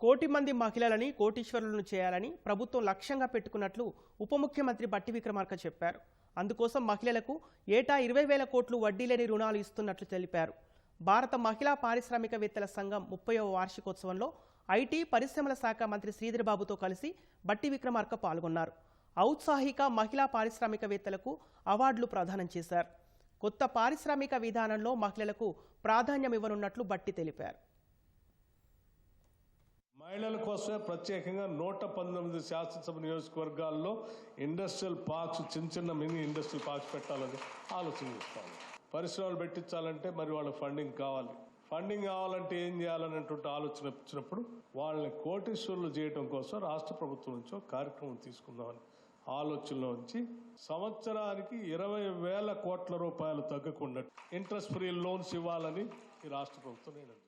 కోటి మంది మహిళలని కోటీశ్వరులను చేయాలని ప్రభుత్వం లక్ష్యంగా పెట్టుకున్నట్లు ఉప ముఖ్యమంత్రి బట్టి విక్రమార్క చెప్పారు. అందుకోసం మహిళలకు ఏటా 20,000 కోట్లు వడ్డీ లేని రుణాలు ఇస్తున్నట్లు తెలిపారు. భారత మహిళా పారిశ్రామికవేత్తల సంఘం 30వ వార్షికోత్సవంలో ఐటీ పరిశ్రమల శాఖ మంత్రి శ్రీధర్ బాబుతో కలిసి బట్టి విక్రమార్క పాల్గొన్నారు. ఔత్సాహిక మహిళా పారిశ్రామికవేత్తలకు అవార్డులు ప్రదానం చేశారు. కొత్త పారిశ్రామిక విధానంలో మహిళలకు ప్రాధాన్యం ఇవ్వనున్నట్లు బట్టి తెలిపారు. మహిళల కోసమే ప్రత్యేకంగా 119 శాసనసభ నియోజకవర్గాల్లో ఇండస్ట్రియల్ పార్క్స్, చిన్న మినీ ఇండస్ట్రియల్ పార్క్స్ పెట్టాలని ఆలోచన చేస్తాను. పరిశ్రమలు పెట్టించాలంటే మరి వాళ్ళ ఫండింగ్ కావాలి. ఫండింగ్ కావాలంటే ఏం చేయాలనేటువంటి ఆలోచన వచ్చినప్పుడు వాళ్ళని కోటీశ్వరులు చేయడం కోసం రాష్ట్ర ప్రభుత్వం నుంచి ఒక కార్యక్రమం తీసుకుందామని ఆలోచనలో ఉంచి సంవత్సరానికి 20,000 కోట్ల రూపాయలు తగ్గకుండా ఇంట్రెస్ట్ ఫ్రీ లోన్స్ ఇవ్వాలని ఈ రాష్ట్ర ప్రభుత్వం నిర్ణయించింది.